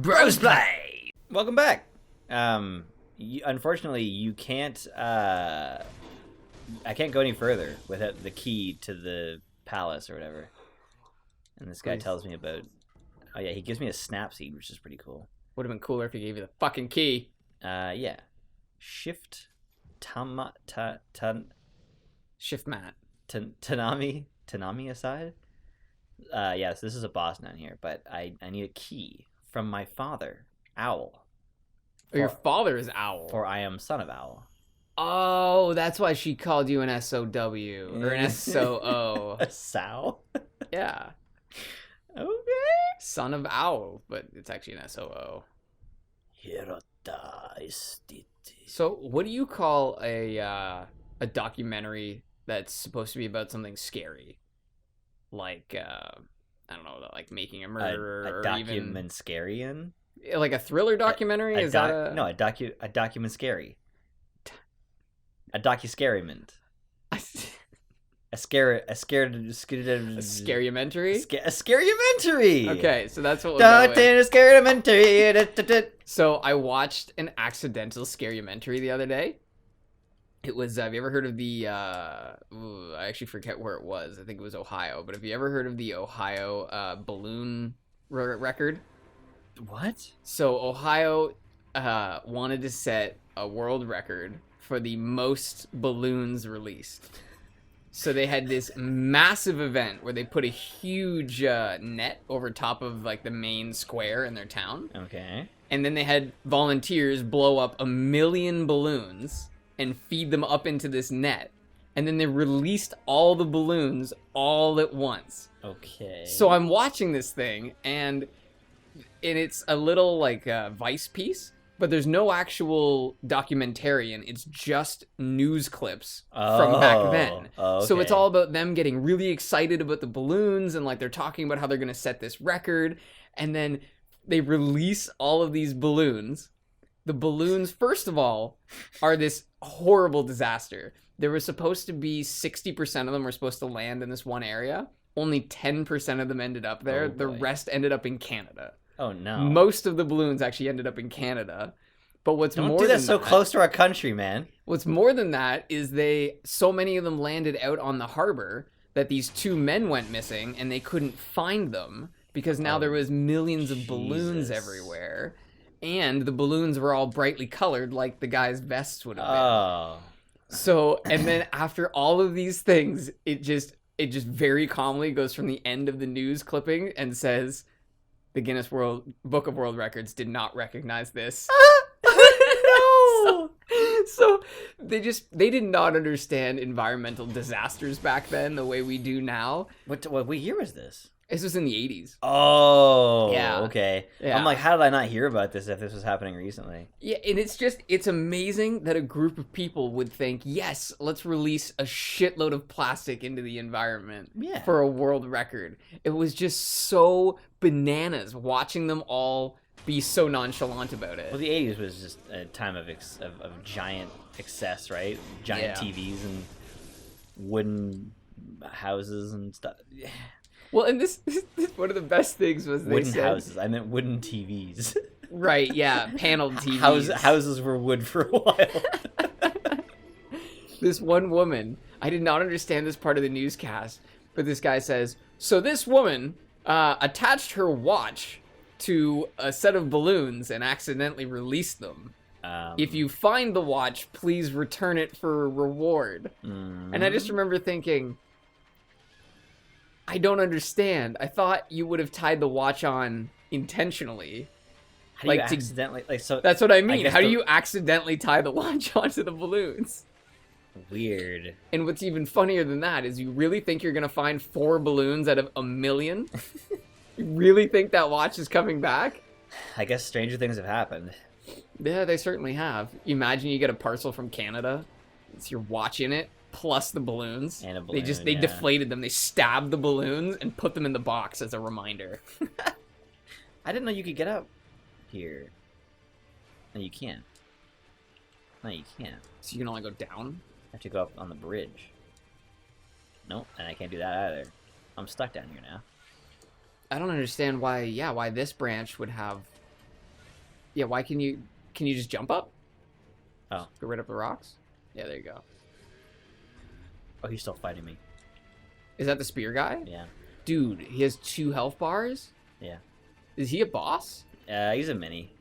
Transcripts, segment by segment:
Brosplay! Welcome back. Unfortunately, you can't. I can't go any further without the key to the palace or whatever. And this guy tells me about. Oh yeah, he gives me a snap seed, which is pretty cool. Would have been cooler if he gave you the fucking key. Yeah. Shift. Shift mat. Tanami aside. Yes, this is a boss down here, but I need a key from my father, Owl. Your father is Owl. For I am son of Owl. Oh, that's why she called you an SOW or an SOO. A sow? Yeah. Okay. Son of Owl, but it's actually an SOO. So, what do you call a documentary that's supposed to be about something scary? Like, I don't know, like making a murderer, a documentarian? Like a thriller documentary? No, a document scary. A docu-scaryment. A Scarumentary? A Scarumentary! Okay, so that's what we'll go with. Scarumentary! So I watched an accidental Scarumentary the other day. It was, have you ever heard of the, I actually forget where it was. I think it was Ohio. But have you ever heard of the Ohio balloon record? What? So Ohio wanted to set a world record for the most balloons released. So they had this massive event where they put a huge net over top of like the main square in their town. Okay. And then they had volunteers blow up 1 million balloons and feed them up into this net. And then they released all the balloons all at once. Okay. So I'm watching this thing and it's a little like Vice piece. But there's no actual documentarian. It's just news clips from back then. Okay. So it's all about them getting really excited about the balloons and like they're talking about how they're going to set this record. And then they release all of these balloons. The balloons, first of all, are this horrible disaster. There was supposed to be 60% of them were supposed to land in this one area. Only 10% of them ended up there. The rest ended up in Canada. Oh no! Most of the balloons actually ended up in Canada, but what's Don't more do that than so that, close to our country, man. What's more than that is so many of them landed out on the harbor that these 2 men went missing and they couldn't find them because now there was millions of balloons everywhere, and the balloons were all brightly colored like the guy's vests would have been. Oh. So, and then after all of these things, it just very calmly goes from the end of the news clipping and says, the Guinness Book of World Records did not recognize this. No! So they did not understand environmental disasters back then the way we do now. What year was this? This was in the 80s. Oh, yeah. Okay. Yeah. I'm like, how did I not hear about this if this was happening recently? Yeah, and it's amazing that a group of people would think, yes, let's release a shitload of plastic into the environment for a world record. It was just so bananas watching them all be so nonchalant about it. Well, the 80s was just a time of giant excess, right? Giant TVs and wooden houses and stuff. Well, and this one of the best things was they wooden said, houses. I meant wooden TVs. Right, yeah, paneled TVs. Houses were wood for a while. This one woman, I did not understand this part of the newscast, but this guy says, so this woman attached her watch to a set of balloons and accidentally released them. If you find the watch, please return it for a reward. And I just remember thinking, I don't understand. I thought you would have tied the watch on intentionally. How do you accidentally so? That's what I mean. How do you accidentally tie the watch onto the balloons? Weird. And what's even funnier than that is you really think you're gonna find 4 balloons out of 1 million? You really think that watch is coming back? I guess stranger things have happened. Yeah, they certainly have. Imagine you get a parcel from Canada. It's your watch in it. Plus the balloons. And a balloon, they deflated them. They stabbed the balloons and put them in the box as a reminder. I didn't know you could get up here. No, you can't. No, you can't. So you can only go down? I have to go up on the bridge. Nope, and I can't do that either. I'm stuck down here now. I don't understand why this branch would have Yeah, why can you just jump up? Oh. Go right up the rocks? Yeah, there you go. Oh, he's still fighting me. Is that the spear guy? Yeah. Dude, he has 2 health bars? Yeah. Is he a boss? He's a mini.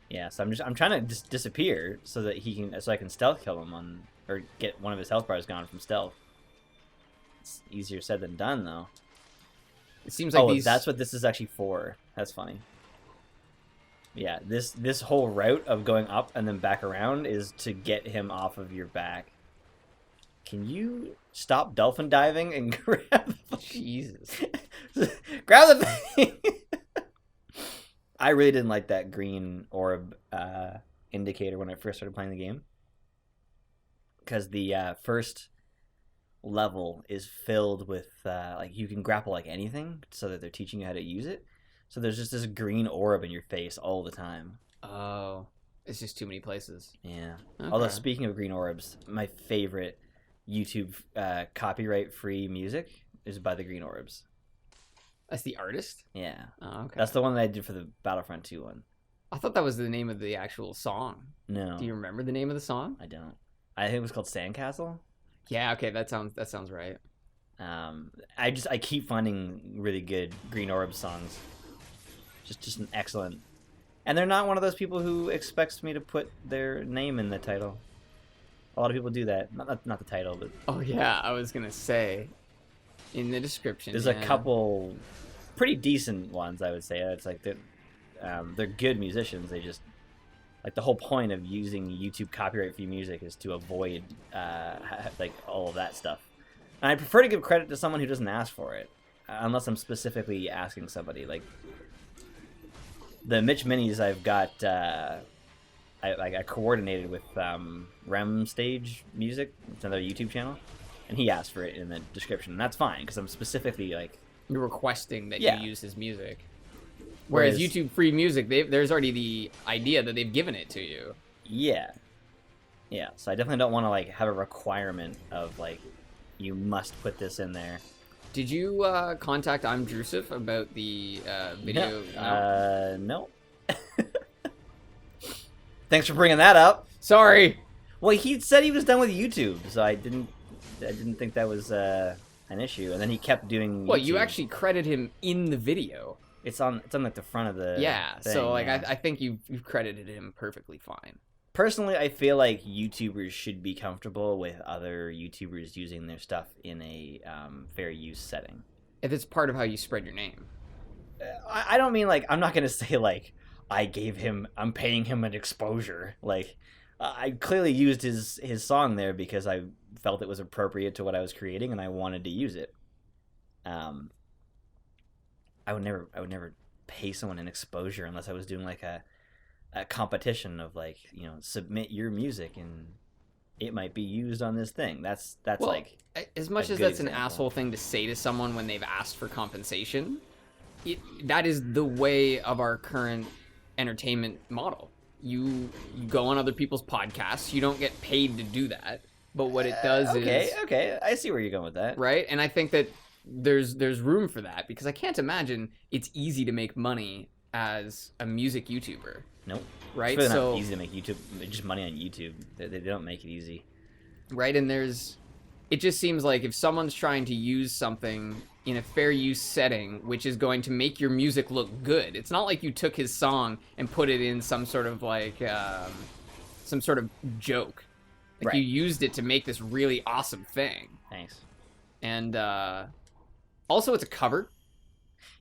Yeah, so I'm trying to just disappear so that I can stealth kill him or get one of his health bars gone from stealth. It's easier said than done, though. It seems like Oh, that's what this is actually for. That's funny. Yeah, this whole route of going up and then back around is to get him off of your back. Can you stop dolphin diving and grab the Jesus. grab the thing? I really didn't like that green orb indicator when I first started playing the game. Because the first level is filled with, like, you can grapple like anything so that they're teaching you how to use it. So there's just this green orb in your face all the time. Oh, it's just too many places. Yeah. Okay. Although, speaking of green orbs, my favorite YouTube copyright-free music is by the Green Orbs. That's the artist? Yeah. Oh, okay. That's the one that I did for the Battlefront 2 one. I thought that was the name of the actual song. No. Do you remember the name of the song? I don't. I think it was called Sandcastle. Yeah, okay, that sounds right. I keep finding really good Green Orb songs. Just an excellent. And they're not one of those people who expects me to put their name in the title. A lot of people do that. Not the title, but Oh yeah, I was gonna say in the description. there's a couple pretty decent ones, I would say. It's like they're good musicians. They just like the whole point of using YouTube copyright-free music is to avoid like all of that stuff. And I prefer to give credit to someone who doesn't ask for it, unless I'm specifically asking somebody. Like the Mitch Minis, I've got. I coordinated with Rem Stage Music. It's another YouTube channel, and he asked for it in the description, and that's fine because I'm specifically like You're requesting that Yeah. you use his music. Whereas YouTube free music, there's already the idea that they've given it to you. yeah. So I definitely don't want to like have a requirement of like you must put this in there. Did you contact I'm Drusif about the video? No. Thanks for bringing that up. Sorry. Well, he said he was done with YouTube, so I didn't think that was an issue. And then he kept doing. Well, YouTube. you actually credit him in the video. It's on like the front of the. Yeah. thing, So like yeah. I think you've credited him perfectly fine. Personally, I feel like YouTubers should be comfortable with other YouTubers using their stuff in a fair use setting. If it's part of how you spread your name. I don't mean like I'm not gonna say like I'm paying him an exposure. Like I clearly used his song there because I felt it was appropriate to what I was creating and I wanted to use it. I would never pay someone an exposure unless I was doing like a competition of like, submit your music and it might be used on this thing. That's Well, like as much a as good that's an example. asshole thing to say to someone when they've asked for compensation, that is the way of our current entertainment model. You go on other people's podcasts. You don't get paid to do that. But what it does is okay, I see where you're going with that. right, and I think that there's room for that because I can't imagine it's easy to make money as a music YouTuber. Nope. Right, It's really so not easy to make YouTube, just money on YouTube. They don't make it easy. right, and it just seems like if someone's trying to use something in a fair use setting, which is going to make your music look good, it's not like you took his song and put it in some sort of like some sort of joke. Like Right. you used it to make this really awesome thing, Thanks. and also it's a cover.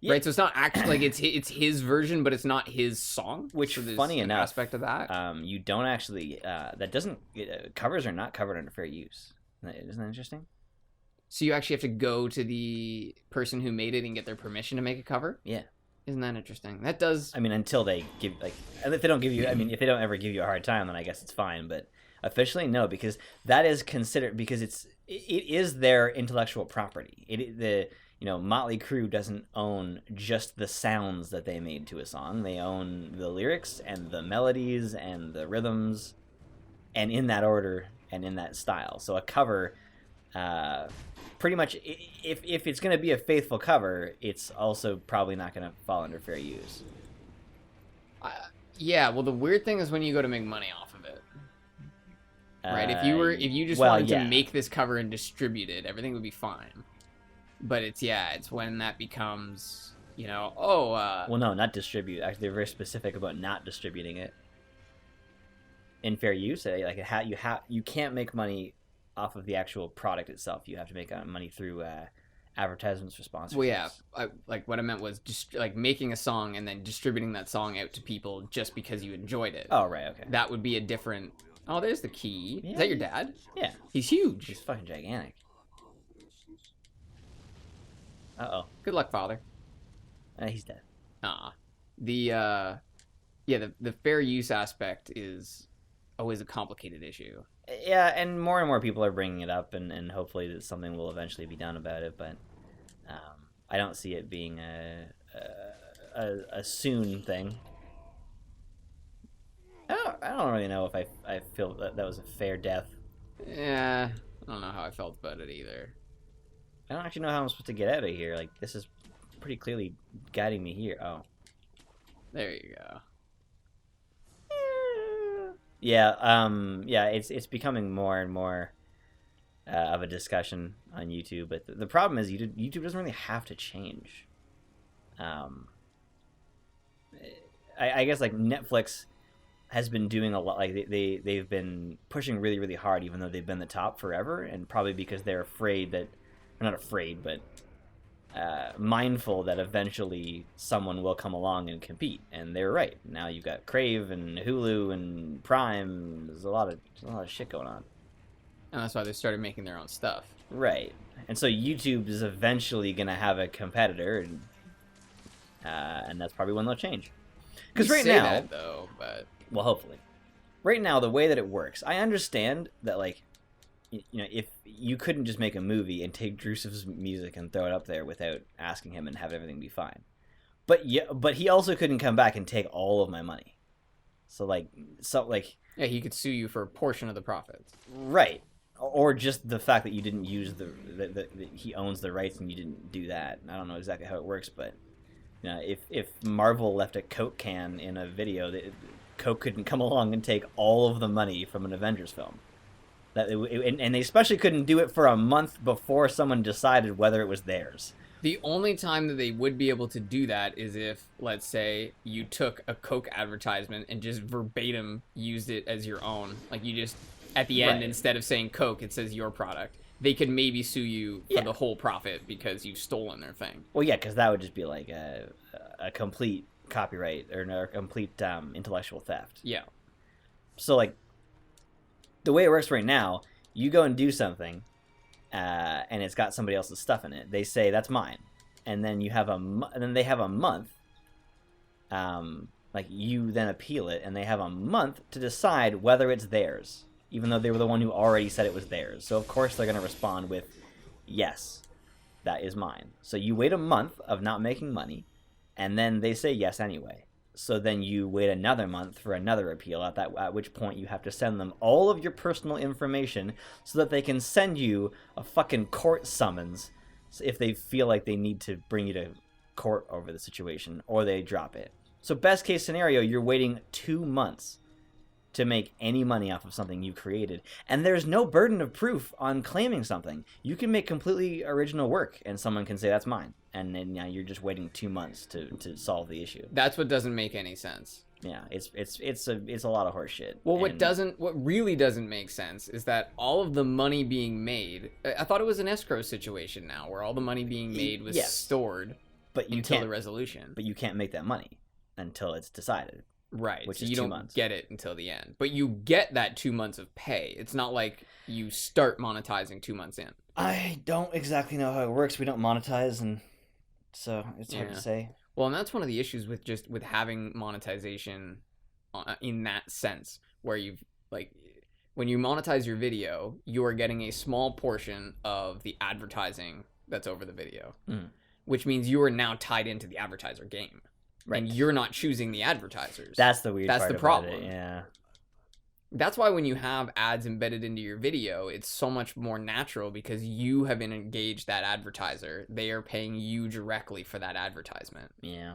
Yeah. Right, so it's not actually like it's his version, but it's not his song. Which, so there's funny an enough, aspect of that. You don't actually. That doesn't. Covers are not covered under fair use. Isn't that interesting? So you actually have to go to the person who made it and get their permission to make a cover. Yeah. Isn't that interesting? That does. I mean, until they give and if they don't give you, I mean, if they don't ever give you a hard time, then I guess it's fine. But officially, no, because that is considered because it is their intellectual property. Motley Crue doesn't own just the sounds that they made to a song. They own the lyrics and the melodies and the rhythms, and in that order and in that style. So a cover, pretty much, if it's going to be a faithful cover, it's also probably not going to fall under fair use. Yeah, well, the weird thing is when you go to make money off of it. Right? If you just well, wanted yeah. to make this cover and distribute it, everything would be fine. But it's when that becomes, Well, no, not distribute. Actually, they're very specific about not distributing it. In fair use, like you can't make money off of the actual product itself. You have to make money through advertisements for sponsorships. Well, yeah, like what I meant was just like making a song and then distributing that song out to people just because you enjoyed it. Oh, right, okay. That would be a different. Oh, there's the key. Yeah. Is that your dad? Yeah. He's huge. He's fucking gigantic. Uh-oh. Good luck, father. He's dead. The fair use aspect is always a complicated issue. Yeah, and more people are bringing it up, and hopefully that something will eventually be done about it. But I don't see it being a soon thing. I don't really know if I feel that was a fair death. Yeah, I don't know how I felt about it either. I don't actually know how I'm supposed to get out of here. Like, this is pretty clearly guiding me here. Oh, there you go. Yeah, it's becoming more and more of a discussion on YouTube. But the problem is YouTube doesn't really have to change. I guess like Netflix has been doing a lot. Like they've been pushing really, really hard, even though they've been the top forever, and probably because they're afraid that, or not afraid, but mindful that eventually someone will come along and compete. And they're right. Now you've got Crave and Hulu and Prime. There's a lot of shit going on. And that's why they started making their own stuff. Right. And so YouTube is eventually going to have a competitor, and that's probably when they'll change. Because right now, that, though, but well, hopefully, right now the way that it works, I understand that like, if you couldn't just make a movie and take Drusev's music and throw it up there without asking him and have everything be fine, but he also couldn't come back and take all of my money. So yeah, he could sue you for a portion of the profits. Right. Or just the fact that you didn't use that he owns the rights and you didn't do that. I don't know exactly how it works, but if Marvel left a Coke can in a video, Coke couldn't come along and take all of the money from an Avengers film. And they especially couldn't do it for a month before someone decided whether it was theirs. The only time that they would be able to do that is if, let's say, you took a Coke advertisement and just verbatim used it as your own. Like, you just, at the end, instead of saying Coke, it says your product. They could maybe sue you for the whole profit because you've stolen their thing. Well, yeah, because that would just be like a complete copyright or a complete intellectual theft. Yeah. So, like, the way it works right now, you go and do something, and it's got somebody else's stuff in it. They say that's mine, and then you have and then they have a month. Like, you then appeal it, and they have a month to decide whether it's theirs, even though they were the one who already said it was theirs. So of course they're going to respond with, yes, that is mine. So you wait a month of not making money, and then they say yes anyway. So then you wait another month for another appeal, at which point you have to send them all of your personal information so that they can send you a fucking court summons if they feel like they need to bring you to court over the situation, or they drop it. So best case scenario, you're waiting 2 months to make any money off of something you created. And there's no burden of proof on claiming something. You can make completely original work, and someone can say, that's mine. And then now you're just waiting 2 months to solve the issue. That's what doesn't make any sense. Yeah, it's a lot of horse shit. Well, what really doesn't make sense is that all of the money being made, I thought it was an escrow situation now, where all the money being made was stored until the resolution. But you can't make that money until it's decided. Right, which so is you 2 don't months. get it until the end. But you get that 2 months of pay. It's not like you start monetizing 2 months in. I don't exactly know how it works. We don't monetize, and so it's hard to say. Well, and that's one of the issues with having monetization in that sense, where you've, like, when you monetize your video, you are getting a small portion of the advertising that's over the video, which means you are now tied into the advertiser game. Right. And you're not choosing the advertisers. That's the weird part That's the about problem. It, yeah. That's why when you have ads embedded into your video, it's so much more natural because you have engaged that advertiser. They are paying you directly for that advertisement. Yeah.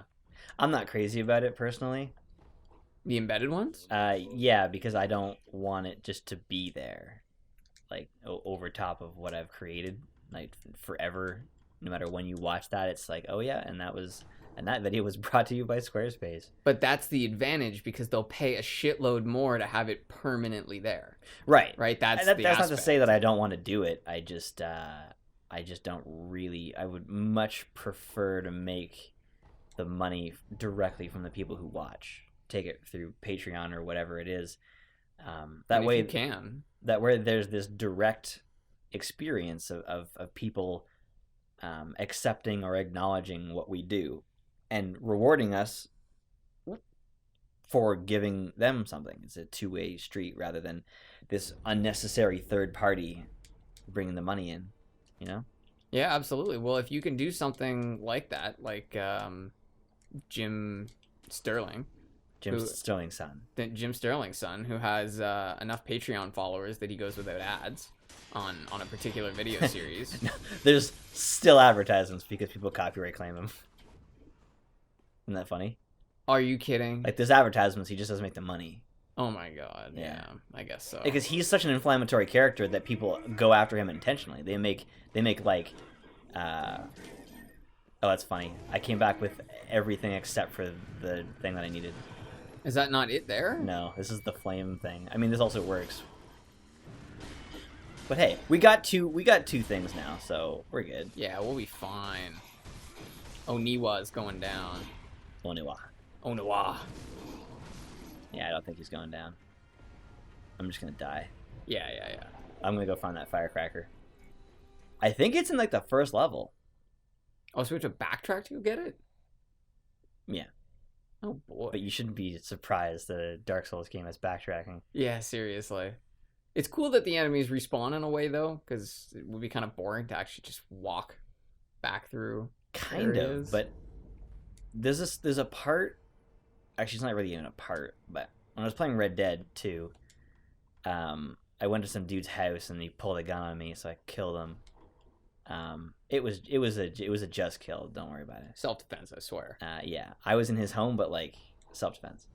I'm not crazy about it personally. The embedded ones? Yeah, because I don't want it just to be there, like over top of what I've created, like forever. No matter when you watch that, it's like, oh yeah, and that video was brought to you by Squarespace. But that's the advantage because they'll pay a shitload more to have it permanently there. Right. Right. That's not to say that I don't want to do it. I just don't really. I would much prefer to make the money directly from the people who watch. Take it through Patreon or whatever it is. That way, you can. That way, there's this direct experience of people accepting or acknowledging what we do and rewarding us for giving them something. It's a two-way street rather than this unnecessary third party bringing the money in, you know? Yeah, absolutely. Well, if you can do something like that, like Jim Sterling's son, who has enough Patreon followers that he goes without ads on a particular video series. There's still advertisements because people copyright claim them. Isn't that funny? Are you kidding? Like, there's advertisements, he just doesn't make the money. Oh my god, yeah, I guess so. Because he's such an inflammatory character that people go after him intentionally. They make like, oh, that's funny. I came back with everything except for the thing that I needed. Is that not it there? No, this is the flame thing. I mean, this also works. But hey, we got two things now, so we're good. Yeah, we'll be fine. Oniwa's going down. Oniwa. Yeah, I don't think he's going down. I'm just gonna die. Yeah. I'm gonna go find that firecracker. I think it's in like the first level. Oh, so we have to backtrack to go get it? Yeah. Oh boy. But you shouldn't be surprised that a Dark Souls game has backtracking. Yeah, seriously. It's cool that the enemies respawn in a way though, because it would be kind of boring to actually just walk back through. Kind of, but there's a part. Actually, it's not really even a part, but when I was playing Red Dead 2, I went to some dude's house and he pulled a gun on me, so I killed him. It was a just kill. Don't worry about it. Self-defense, I swear. Yeah, I was in his home, but like self-defense.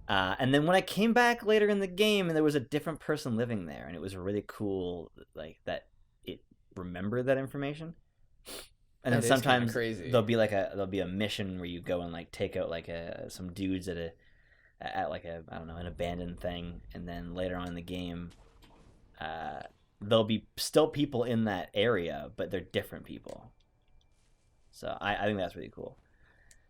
And then when I came back later in the game, and there was a different person living there, and it was really cool, like that it remembered that information. And then sometimes there'll be a mission where you go and like take out like some dudes at like a, I don't know, an abandoned thing, and then later on in the game, there'll be still people in that area, but they're different people. So I think that's really cool.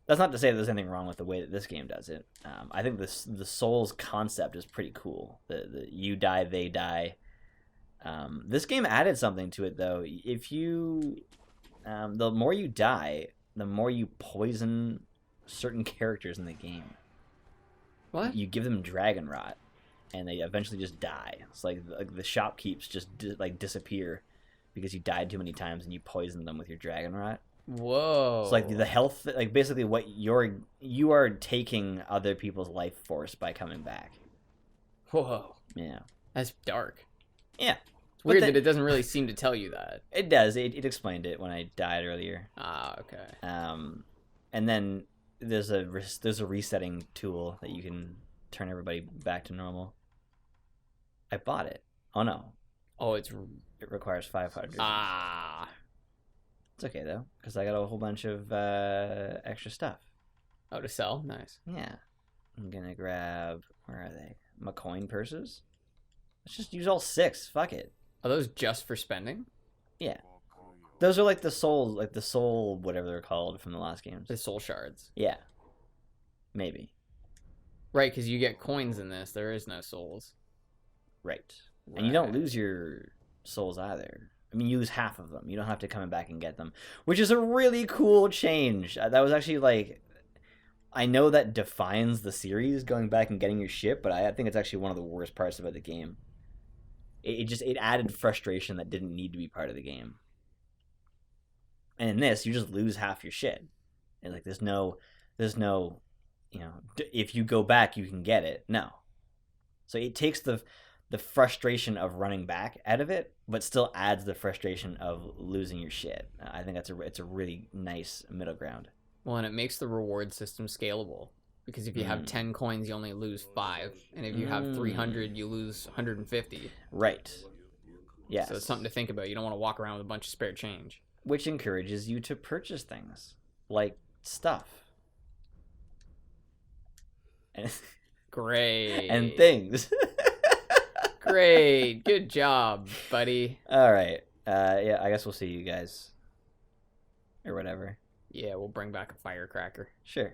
That's not to say that there's anything wrong with the way that this game does it. I think the Souls concept is pretty cool. The you die, they die. This game added something to it though. If you the more you die, the more you poison certain characters in the game. What? You give them dragon rot, and they eventually just die. It's like the shopkeeps just disappear because you died too many times and you poisoned them with your dragon rot. Whoa. It's like the health, like basically what you are taking other people's life force by coming back. Whoa. Yeah. That's dark. Yeah. It's weird that it doesn't really seem to tell you that. It does. It explained it when I died earlier. Ah, okay. And then there's a resetting tool that you can turn everybody back to normal. I bought it. Oh no. Oh, it requires 500. Ah. It's okay though, because I got a whole bunch of extra stuff. Oh, to sell? Nice. Yeah. I'm gonna grab, where are they? My coin purses? Let's just use all 6. Fuck it. Are those just for spending? Yeah. Those are like the souls, like the soul, whatever they're called from the last games. The soul shards. Yeah. Maybe. Right, because you get coins in this. There is no souls. Right. And you don't lose your souls either. I mean, you lose half of them. You don't have to come back and get them, which is a really cool change. That was actually like, I know that defines the series, going back and getting your shit, but I think it's actually one of the worst parts about the game. It added frustration that didn't need to be part of the game. And in this, you just lose half your shit. And like, there's no, you know, if you go back, you can get it. No. So it takes the frustration of running back out of it, but still adds the frustration of losing your shit. I think it's a really nice middle ground. Well, and it makes the reward system scalable. Because if you have 10 coins, you only lose 5. And if you have 300, you lose 150. Right. Yes. So it's something to think about. You don't want to walk around with a bunch of spare change. Which encourages you to purchase things. Like stuff. Great. And things. Great. Good job, buddy. All right. Yeah, I guess we'll see you guys. Or whatever. Yeah, we'll bring back a firecracker. Sure.